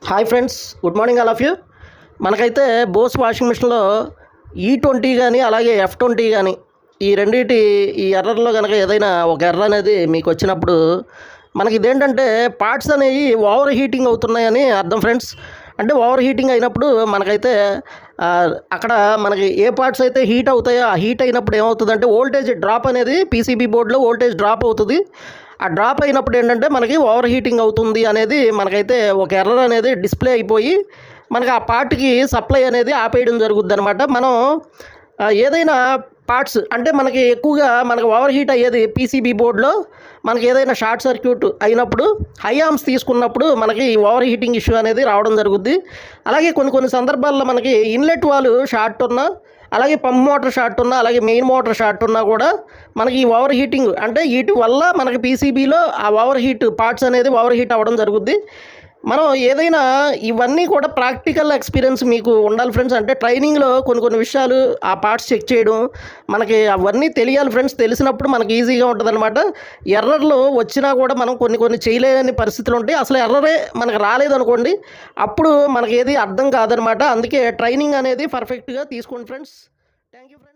Hi friends, good morning all of you. మనకైతే Bose washing మిషన్లో E20 కానీ అలాగే F20 కానీ ఈ రెండింటి ఈ ఎర్రర్లో కనుక ఏదైనా ఒక ఎర్రర్ అనేది మీకు వచ్చినప్పుడు మనకి ఇదేంటంటే పార్ట్స్ అనేవి ఓవర్ హీటింగ్ అవుతున్నాయని అర్థం ఫ్రెండ్స్. అంటే ఓవర్ హీటింగ్ అయినప్పుడు మనకైతే అక్కడ మనకి ఏ పార్ట్స్ అయితే హీట్ అవుతాయో ఆ హీట్ అయినప్పుడు ఏమవుతుందంటే వోల్టేజ్ డ్రాప్ అనేది పీసీబీ బోర్డులో వోల్టేజ్ డ్రాప్ అవుతుంది. ఆ డ్రాప్ అయినప్పుడు ఏంటంటే మనకి ఓవర్ హీటింగ్ అవుతుంది అనేది మనకైతే ఒక ఎర్రర్ అనేది డిస్ప్లే అయిపోయి మనకి ఆ పార్ట్కి సప్లై అనేది ఆపేయడం జరుగుద్ది అనమాట. మనం ఏదైనా పార్ట్స్ అంటే మనకి ఎక్కువగా మనకి ఓవర్ హీట్ అయ్యేది పీసీబీ బోర్డులో మనకి ఏదైనా షార్ట్ సర్క్యూట్ అయినప్పుడు హై ఆర్మ్స్ తీసుకున్నప్పుడు మనకి ఓవర్ హీటింగ్ ఇష్యూ అనేది రావడం జరుగుద్ది. అలాగే కొన్ని సందర్భాల్లో మనకి ఇన్లెట్ వాల్ షార్ట్ ఉన్నా అలాగే పంప్ మోటార్ షార్ట్ ఉన్నా అలాగే మెయిన్ మోటార్ షార్ట్ ఉన్నా కూడా మనకి ఈ ఓవర్ హీటింగ్ అంటే వీటి వల్ల మనకి పీసీబీలో ఆ ఓవర్ హీట్ పార్ట్స్ అనేది ఓవర్ హీట్ అవ్వడం జరుగుద్ది. మనం ఏదైనా ఇవన్నీ కూడా ప్రాక్టికల్ ఎక్స్పీరియన్స్ మీకు ఉండాలి ఫ్రెండ్స్. అంటే ట్రైనింగ్లో కొన్ని విషయాలు ఆ పార్ట్స్ చెక్ చేయడం మనకి అవన్నీ తెలియాలి ఫ్రెండ్స్. తెలిసినప్పుడు మనకి ఈజీగా ఉంటుంది అనమాట. ఎర్రర్లు వచ్చినా కూడా మనం కొన్ని చేయలేని పరిస్థితులు ఉంటాయి. అసలు ఎర్రరే మనకు రాలేదనుకోండి, అప్పుడు మనకి ఏది అర్థం కాదనమాట. అందుకే ట్రైనింగ్ అనేది పర్ఫెక్ట్గా తీసుకోండి ఫ్రెండ్స్. Thank you friends.